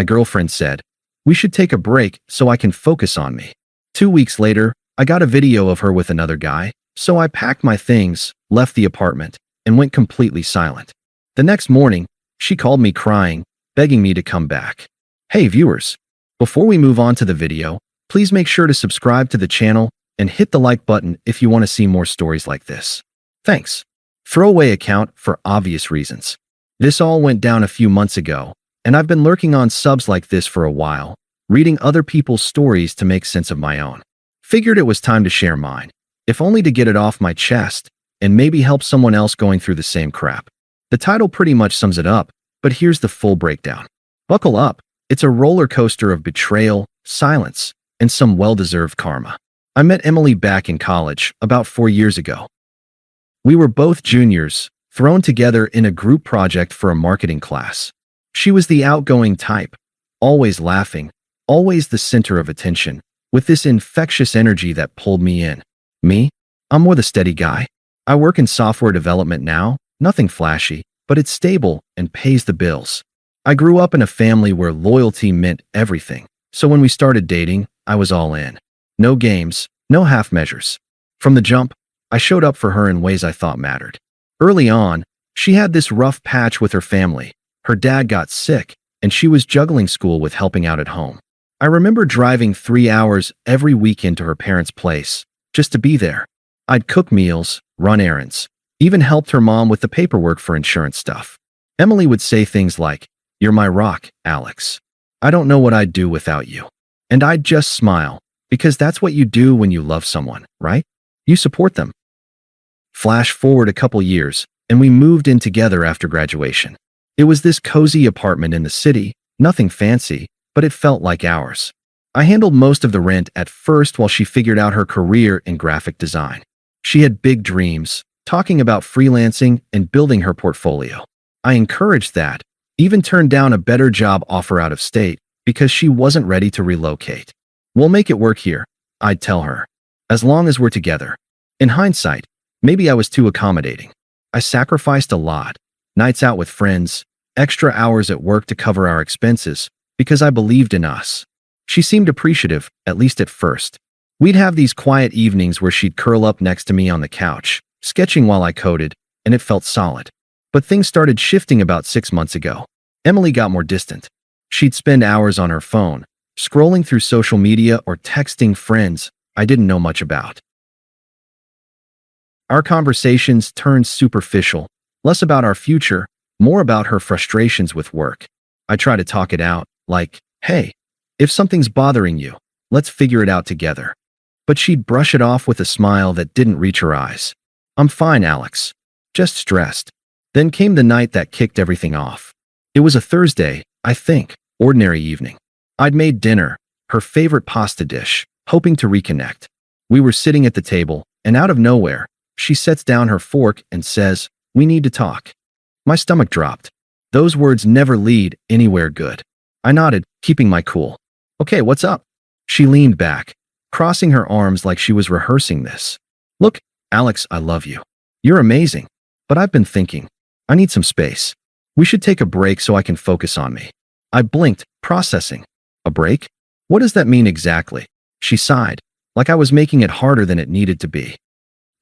My girlfriend said, "We should take a break so I can focus on me." 2 weeks later, I got a video of her with another guy, so I packed my things, left the apartment, and went completely silent. The next morning, she called me crying, begging me to come back. Hey viewers, before we move on to the video, please make sure to subscribe to the channel and hit the like button if you want to see more stories like this. Thanks. Throwaway account for obvious reasons. This all went down a few months ago, and I've been lurking on subs like this for a while, reading other people's stories to make sense of my own. Figured it was time to share mine, if only to get it off my chest and maybe help someone else going through the same crap. The title pretty much sums it up, but here's the full breakdown. Buckle up, it's a roller coaster of betrayal, silence, and some well-deserved karma. I met Emily back in college about 4 years ago. We were both juniors, thrown together in a group project for a marketing class. She was the outgoing type, always laughing, always the center of attention, with this infectious energy that pulled me in. Me? I'm more the steady guy. I work in software development now, nothing flashy, but it's stable and pays the bills. I grew up in a family where loyalty meant everything, so when we started dating, I was all in. No games, no half measures. From the jump, I showed up for her in ways I thought mattered. Early on, she had this rough patch with her family. Her dad got sick, and she was juggling school with helping out at home. I remember driving 3 hours every weekend to her parents' place, just to be there. I'd cook meals, run errands, even helped her mom with the paperwork for insurance stuff. Emily would say things like, "You're my rock, Alex. I don't know what I'd do without you." And I'd just smile, because that's what you do when you love someone, right? You support them. Flash forward a couple years, and we moved in together after graduation. It was this cozy apartment in the city, nothing fancy, but it felt like ours. I handled most of the rent at first while she figured out her career in graphic design. She had big dreams, talking about freelancing and building her portfolio. I encouraged that, even turned down a better job offer out of state because she wasn't ready to relocate. "We'll make it work here," I'd tell her, "as long as we're together." In hindsight, maybe I was too accommodating. I sacrificed a lot, nights out with friends, extra hours at work to cover our expenses, because I believed in us. She seemed appreciative, at least at first. We'd have these quiet evenings where she'd curl up next to me on the couch, sketching while I coded, and it felt solid. But things started shifting about 6 months ago. Emily got more distant. She'd spend hours on her phone, scrolling through social media or texting friends I didn't know much about. Our conversations turned superficial, less about our future, more about her frustrations with work. I try to talk it out, like, "Hey, if something's bothering you, let's figure it out together." But she'd brush it off with a smile that didn't reach her eyes. "I'm fine, Alex. Just stressed." Then came the night that kicked everything off. It was a Thursday, I think, ordinary evening. I'd made dinner, her favorite pasta dish, hoping to reconnect. We were sitting at the table, and out of nowhere, she sets down her fork and says, "We need to talk." My stomach dropped. Those words never lead anywhere good. I nodded, keeping my cool. "Okay, what's up?" She leaned back, crossing her arms like she was rehearsing this. "Look, Alex, I love you. You're amazing. But I've been thinking, I need some space. We should take a break so I can focus on me." I blinked, processing. "A break? What does that mean exactly?" She sighed, like I was making it harder than it needed to be.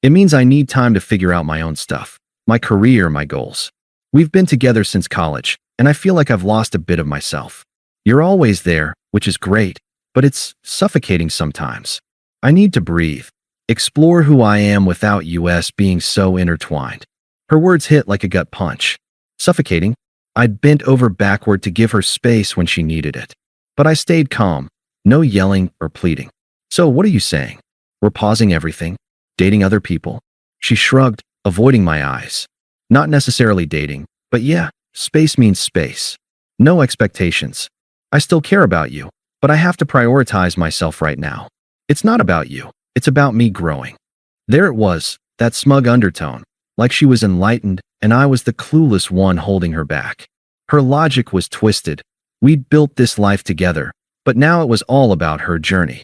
"It means I need time to figure out my own stuff, my career, my goals. We've been together since college, and I feel like I've lost a bit of myself. You're always there, which is great, but it's suffocating sometimes. I need to breathe, explore who I am without us being so intertwined." Her words hit like a gut punch. Suffocating? I'd bent over backward to give her space when she needed it. But I stayed calm, no yelling or pleading. "So what are you saying? We're pausing everything? Dating other people?" She shrugged, avoiding my eyes. "Not necessarily dating, but yeah, space means space. No expectations. I still care about you, but I have to prioritize myself right now. It's not about you, it's about me growing." There it was, that smug undertone, like she was enlightened and I was the clueless one holding her back. Her logic was twisted. We'd built this life together, but now it was all about her journey.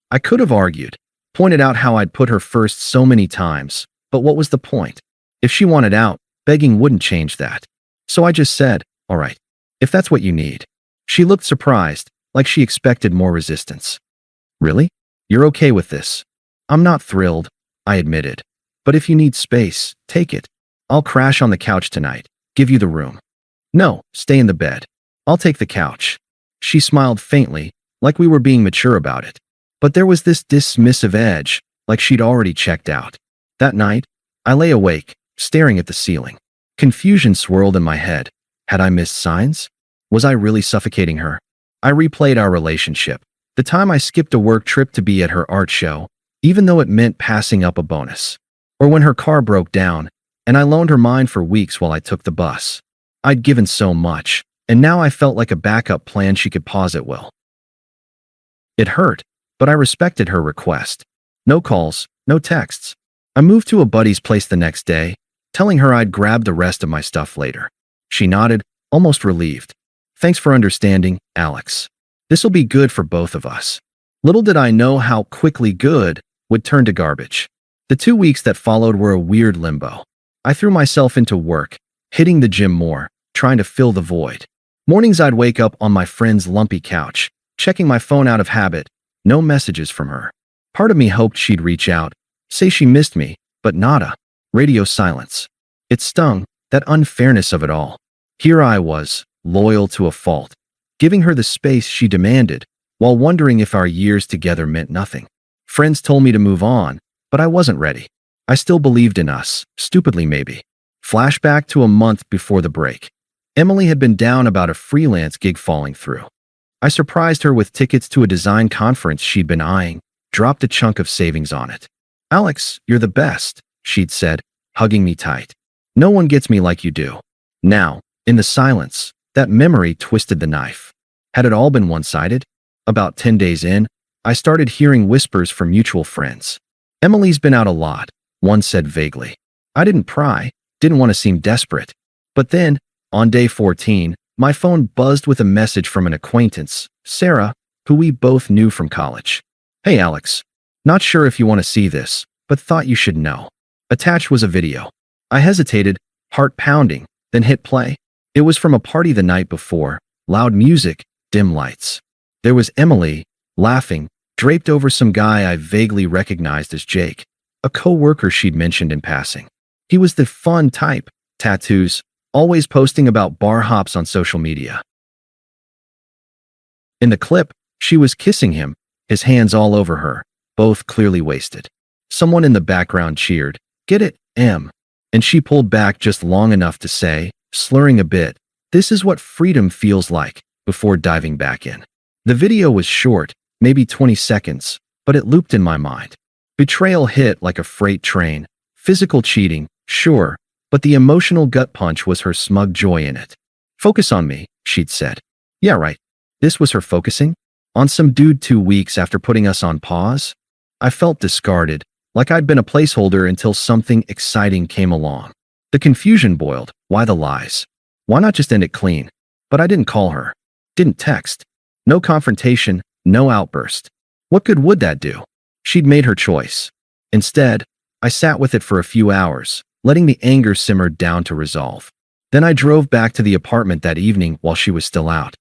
I could have argued, pointed out how I'd put her first so many times, but what was the point? If she wanted out, begging wouldn't change that. So I just said, "All right, if that's what you need. She looked surprised, like she expected more resistance. Really? You're okay with this? I'm not thrilled, I admitted. But if you need space, take it. I'll crash on the couch tonight. Give you the room. No, stay in the bed. I'll take the couch. She smiled faintly, like we were being mature about it. But there was this dismissive edge, like she'd already checked out. That night, I lay awake, staring at the ceiling. Confusion swirled in my head. Had I missed signs? Was I really suffocating her? I replayed our relationship. The time I skipped a work trip to be at her art show, even though it meant passing up a bonus. Or when her car broke down, and I loaned her mine for weeks while I took the bus. I'd given so much, and now I felt like a backup plan she could pause at will. It hurt, but I respected her request. No calls, no texts. I moved to a buddy's place the next day, telling her I'd grab the rest of my stuff later. She nodded, almost relieved. Thanks for understanding, Alex. This'll be good for both of us. Little did I know how quickly good would turn to garbage. The 2 weeks that followed were a weird limbo. I threw myself into work, hitting the gym more, trying to fill the void. Mornings I'd wake up on my friend's lumpy couch, checking my phone out of habit, no messages from her. Part of me hoped she'd reach out, say she missed me, but nada. Radio silence. It stung, that unfairness of it all. Here I was, loyal to a fault, giving her the space she demanded, while wondering if our years together meant nothing. Friends told me to move on, but I wasn't ready. I still believed in us, stupidly maybe. Flashback to a month before the break. Emily had been down about a freelance gig falling through. I surprised her with tickets to a design conference she'd been eyeing, dropped a chunk of savings on it. Alex, you're the best, she'd said, hugging me tight. No one gets me like you do. Now, in the silence, that memory twisted the knife. Had it all been one-sided? About 10 days in, I started hearing whispers from mutual friends. Emily's been out a lot, one said vaguely. I didn't pry, didn't want to seem desperate. But then, on day 14, my phone buzzed with a message from an acquaintance, Sarah, who we both knew from college. Hey Alex, not sure if you want to see this, but thought you should know. Attached was a video. I hesitated, heart pounding, then hit play. It was from a party the night before, loud music, dim lights. There was Emily, laughing, draped over some guy I vaguely recognized as Jake, a co-worker she'd mentioned in passing. He was the fun type, tattoos, always posting about bar hops on social media. In the clip, she was kissing him, his hands all over her, both clearly wasted. Someone in the background cheered, "Get it, Em." And she pulled back just long enough to say, slurring a bit, "This is what freedom feels like," before diving back in. The video was short, maybe 20 seconds, but it looped in my mind. Betrayal hit like a freight train. Physical cheating, sure, but the emotional gut punch was her smug joy in it. "Focus on me," she'd said. Yeah, right. This was her focusing? On some dude 2 weeks after putting us on pause? I felt discarded, like I'd been a placeholder until something exciting came along. The confusion boiled. Why the lies? Why not just end it clean? But I didn't call her. Didn't text. No confrontation, no outburst. What good would that do? She'd made her choice. Instead, I sat with it for a few hours, letting the anger simmer down to resolve. Then I drove back to the apartment that evening while she was still out.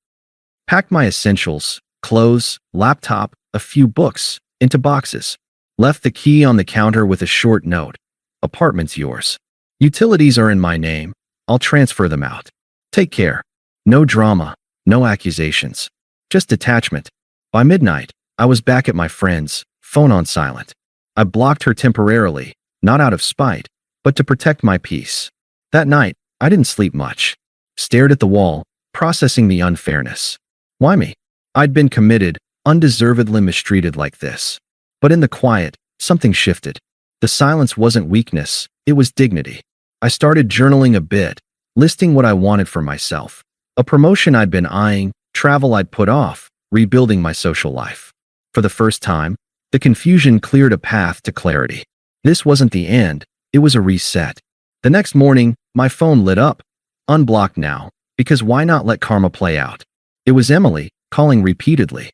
Packed my essentials, clothes, laptop, a few books, into boxes. Left the key on the counter with a short note. "Apartment's yours. Utilities are in my name. I'll transfer them out. Take care." No drama, no accusations. Just detachment. By midnight, I was back at my friend's, phone on silent. I blocked her temporarily, not out of spite, but to protect my peace. That night, I didn't sleep much. Stared at the wall, processing the unfairness. Why me? I'd been committed, undeservedly mistreated like this. But in the quiet, something shifted. The silence wasn't weakness, it was dignity. I started journaling a bit, listing what I wanted for myself. A promotion I'd been eyeing, travel I'd put off, rebuilding my social life. For the first time, the confusion cleared a path to clarity. This wasn't the end, it was a reset. The next morning, my phone lit up. Unblocked now, because why not let karma play out? It was Emily, calling repeatedly.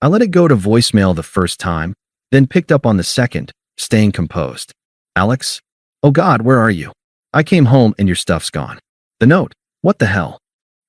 I let it go to voicemail the first time, then picked up on the second, staying composed. "Alex? Oh God, where are you? I came home and your stuff's gone." The note, "What the hell?"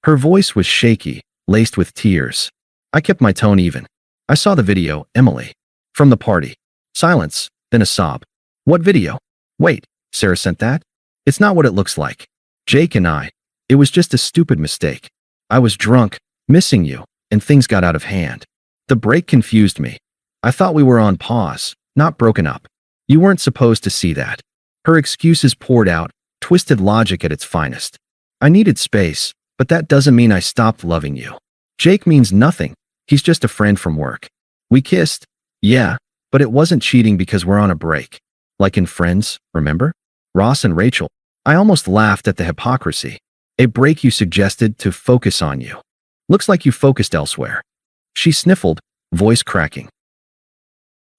Her voice was shaky, laced with tears. I kept my tone even. I saw the video, Emily. From the party. Silence, then a sob. What video? Wait, Sarah sent that? It's not what it looks like. Jake and I. It was just a stupid mistake. I was drunk, missing you, and things got out of hand. The break confused me. I thought we were on pause, not broken up. You weren't supposed to see that. Her excuses poured out, twisted logic at its finest. I needed space, but that doesn't mean I stopped loving you. Jake means nothing. He's just a friend from work. We kissed. Yeah, but it wasn't cheating because we're on a break. Like in Friends, remember? Ross and Rachel. I almost laughed at the hypocrisy. A break you suggested to focus on you. Looks like you focused elsewhere. She sniffled, voice cracking.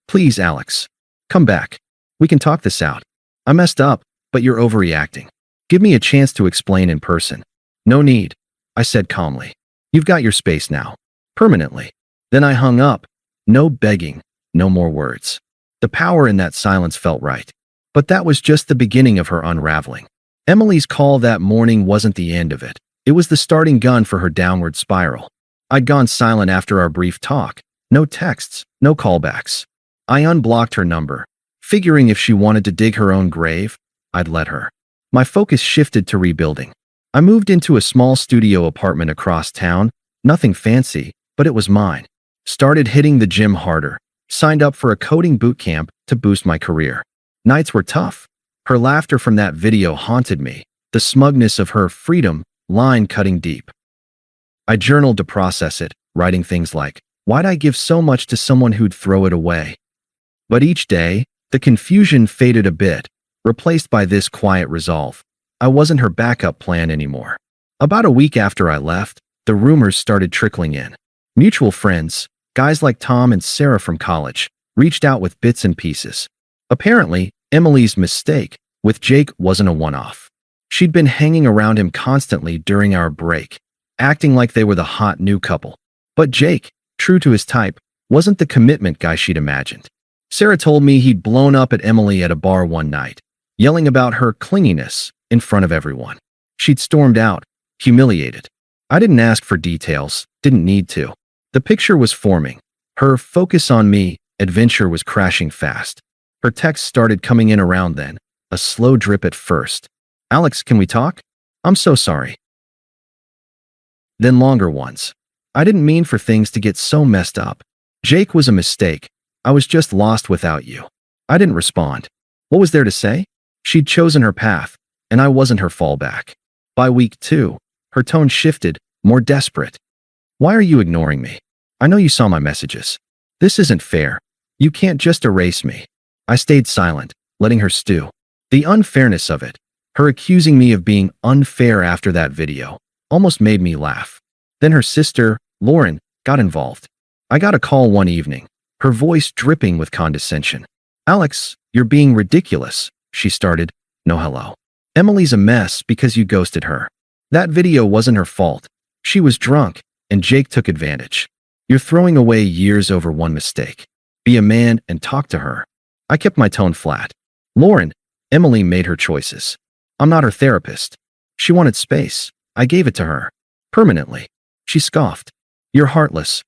Please, Alex. Come back. We can talk this out. I messed up, but you're overreacting. Give me a chance to explain in person. No need, I said calmly. You've got your space now. Permanently. Then I hung up. No begging, no more words. The power in that silence felt right. But that was just the beginning of her unraveling. Emily's call that morning wasn't the end of it. It was the starting gun for her downward spiral. I'd gone silent after our brief talk. No texts, no callbacks. I unblocked her number, figuring if she wanted to dig her own grave, I'd let her. My focus shifted to rebuilding. I moved into a small studio apartment across town, nothing fancy, but it was mine. Started hitting the gym harder, signed up for a coding boot camp to boost my career. Nights were tough. Her laughter from that video haunted me, the smugness of her freedom line cutting deep. I journaled to process it, writing things like, why'd I give so much to someone who'd throw it away? But each day, the confusion faded a bit, replaced by this quiet resolve. I wasn't her backup plan anymore. About a week after I left, the rumors started trickling in. Mutual friends, guys like Tom and Sarah from college, reached out with bits and pieces. Apparently, Emily's mistake with Jake wasn't a one-off. She'd been hanging around him constantly during our break, acting like they were the hot new couple. But Jake, true to his type, wasn't the commitment guy she'd imagined. Sarah told me he'd blown up at Emily at a bar one night, yelling about her clinginess in front of everyone. She'd stormed out, humiliated. I didn't ask for details, didn't need to. The picture was forming. Her focus on me, adventure was crashing fast. Her texts started coming in around then, a slow drip at first. Alex, can we talk? I'm so sorry. Then longer ones. I didn't mean for things to get so messed up. Jake was a mistake. I was just lost without you. I didn't respond. What was there to say? She'd chosen her path, and I wasn't her fallback. By week 2, her tone shifted, more desperate. Why are you ignoring me? I know you saw my messages. This isn't fair. You can't just erase me. I stayed silent, letting her stew. The unfairness of it, her accusing me of being unfair after that video, almost made me laugh. Then her sister, Lauren, got involved. I got a call one evening, her voice dripping with condescension. Alex, you're being ridiculous, she started. No hello. Emily's a mess because you ghosted her. That video wasn't her fault. She was drunk, and Jake took advantage. You're throwing away years over one mistake. Be a man and talk to her. I kept my tone flat. Lauren, Emily made her choices. I'm not her therapist. She wanted space. I gave it to her. Permanently. She scoffed. You're heartless.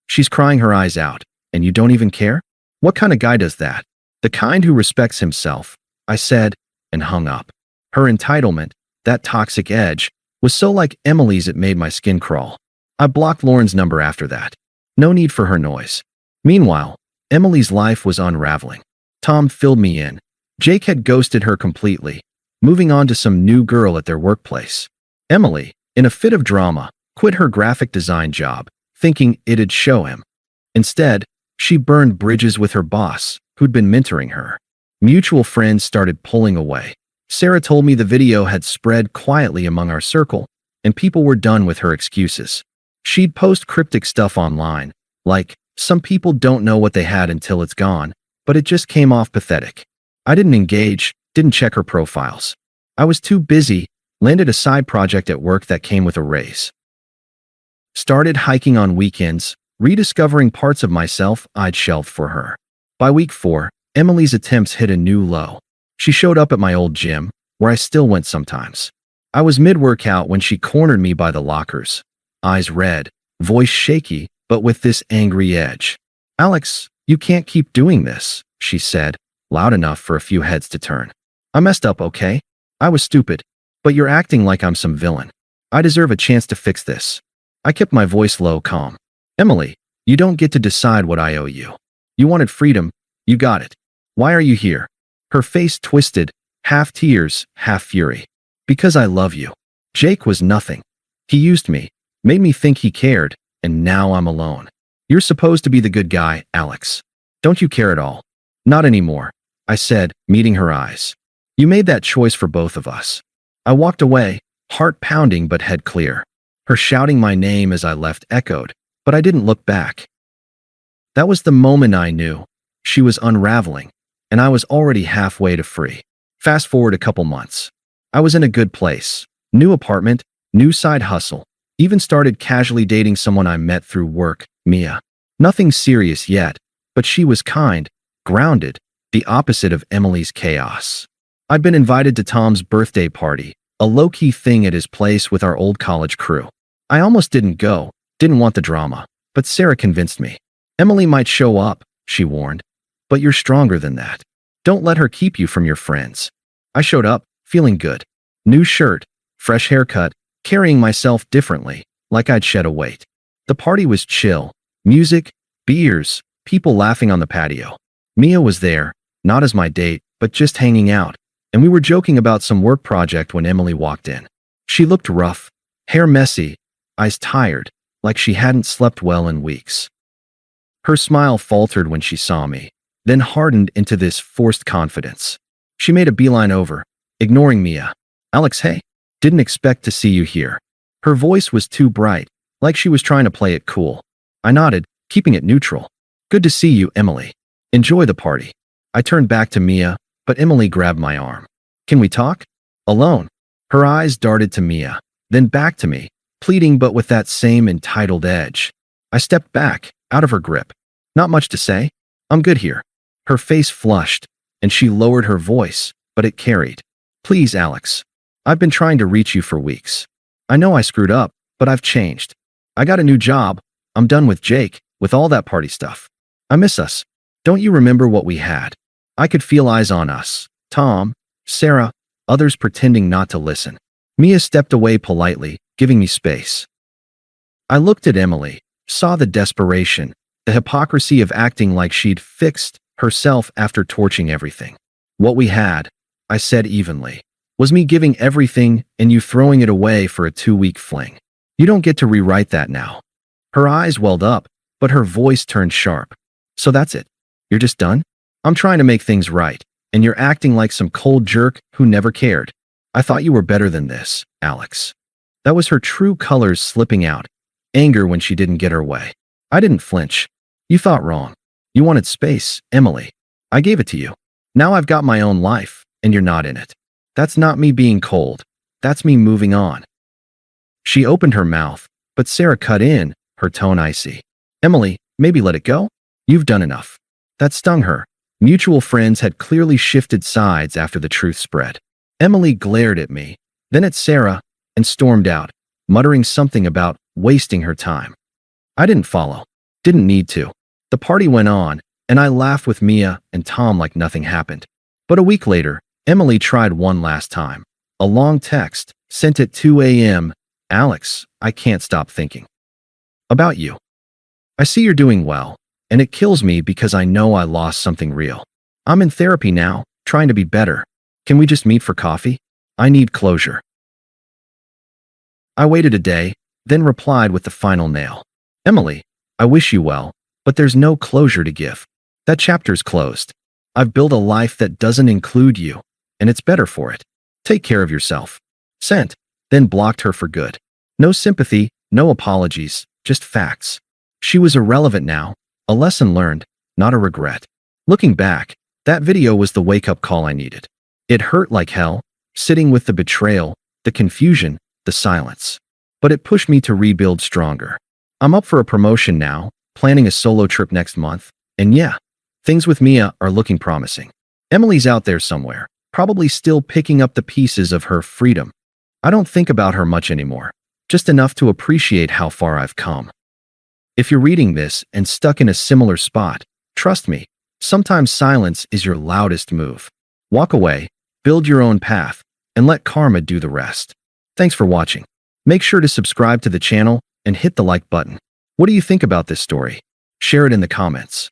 She's crying her eyes out, and you don't even care? What kind of guy does that? The kind who respects himself, I said, and hung up. Her entitlement, that toxic edge, was so like Emily's it made my skin crawl. I blocked Lauren's number after that. No need for her noise. Meanwhile, Emily's life was unraveling. Tom filled me in. Jake had ghosted her completely, moving on to some new girl at their workplace. Emily, in a fit of drama, quit her graphic design job, thinking it'd show him. Instead, she burned bridges with her boss, who'd been mentoring her. Mutual friends started pulling away. Sarah told me the video had spread quietly among our circle, and people were done with her excuses. She'd post cryptic stuff online, like, some people don't know what they had until it's gone, but it just came off pathetic. I didn't engage, didn't check her profiles. I was too busy, landed a side project at work that came with a raise. Started hiking on weekends, rediscovering parts of myself I'd shelved for her. By week 4, Emily's attempts hit a new low. She showed up at my old gym, where I still went sometimes. I was mid-workout when she cornered me by the lockers. Eyes red, voice shaky, but with this angry edge. "Alex, you can't keep doing this," she said, loud enough for a few heads to turn. "I messed up, okay? I was stupid. But you're acting like I'm some villain. I deserve a chance to fix this." I kept my voice low, calm. "Emily, you don't get to decide what I owe you. You wanted freedom. You got it. Why are you here?" Her face twisted, half tears, half fury. "Because I love you. Jake was nothing. He used me, made me think he cared, and now I'm alone. You're supposed to be the good guy, Alex. Don't you care at all?" "Not anymore," I said, meeting her eyes. "You made that choice for both of us." I walked away, heart pounding but head clear. Her shouting my name as I left echoed, but I didn't look back. That was the moment I knew. She was unraveling, and I was already halfway to free. Fast forward a couple months. I was in a good place. New apartment, new side hustle. Even started casually dating someone I met through work, Mia. Nothing serious yet, but she was kind, grounded, the opposite of Emily's chaos. I'd been invited to Tom's birthday party, a low-key thing at his place with our old college crew. I almost didn't go, didn't want the drama, but Sarah convinced me. "Emily might show up," she warned, "but you're stronger than that. Don't let her keep you from your friends." I showed up, feeling good. New shirt, fresh haircut, carrying myself differently, like I'd shed a weight. The party was chill. Music, beers, people laughing on the patio. Mia was there, not as my date, but just hanging out, and we were joking about some work project when Emily walked in. She looked rough, hair messy, eyes tired, like she hadn't slept well in weeks. Her smile faltered when she saw me, then hardened into this forced confidence. She made a beeline over, ignoring Mia. "Alex, hey, didn't expect to see you here." Her voice was too bright, like she was trying to play it cool. I nodded, keeping it neutral. "Good to see you, Emily. Enjoy the party." I turned back to Mia, but Emily grabbed my arm. "Can we talk? Alone?" Her eyes darted to Mia, then back to me, pleading but with that same entitled edge. I stepped back, out of her grip. "Not much to say. I'm good here." Her face flushed, and she lowered her voice, but it carried. "Please, Alex. I've been trying to reach you for weeks. I know I screwed up, but I've changed. I got a new job. I'm done with Jake, with all that party stuff. I miss us. Don't you remember what we had?" I could feel eyes on us. Tom, Sarah, others pretending not to listen. Mia stepped away politely, giving me space. I looked at Emily, saw the desperation, the hypocrisy of acting like she'd fixed herself after torching everything. "What we had," I said evenly, "was me giving everything and you throwing it away for a 2-week fling. You don't get to rewrite that now." Her eyes welled up, but her voice turned sharp. "So that's it? You're just done? I'm trying to make things right, and you're acting like some cold jerk who never cared. I thought you were better than this, Alex." That was her true colors slipping out, anger when she didn't get her way. I didn't flinch. "You thought wrong. You wanted space, Emily. I gave it to you. Now I've got my own life, and you're not in it. That's not me being cold. That's me moving on." She opened her mouth, but Sarah cut in, her tone icy. "Emily, maybe let it go? You've done enough." That stung her. Mutual friends had clearly shifted sides after the truth spread. Emily glared at me, then at Sarah, and stormed out, muttering something about wasting her time. I didn't follow. Didn't need to. The party went on, and I laughed with Mia and Tom like nothing happened. But a week later, Emily tried one last time. A long text, sent at 2 a.m. "Alex, I can't stop thinking about you. I see you're doing well, and it kills me because I know I lost something real. I'm in therapy now, trying to be better. Can we just meet for coffee? I need closure." I waited a day, then replied with the final nail. "Emily, I wish you well, but there's no closure to give. That chapter's closed. I've built a life that doesn't include you, and it's better for it. Take care of yourself." Sent, then blocked her for good. No sympathy, no apologies, just facts. She was irrelevant now, a lesson learned, not a regret. Looking back, that video was the wake-up call I needed. It hurt like hell, sitting with the betrayal, the confusion, the silence. But it pushed me to rebuild stronger. I'm up for a promotion now, planning a solo trip next month, and yeah, things with Mia are looking promising. Emily's out there somewhere, probably still picking up the pieces of her freedom. I don't think about her much anymore, just enough to appreciate how far I've come. If you're reading this and stuck in a similar spot, trust me, sometimes silence is your loudest move. Walk away, build your own path, and let karma do the rest. Thanks for watching. Make sure to subscribe to the channel and hit the like button. What do you think about this story? Share it in the comments.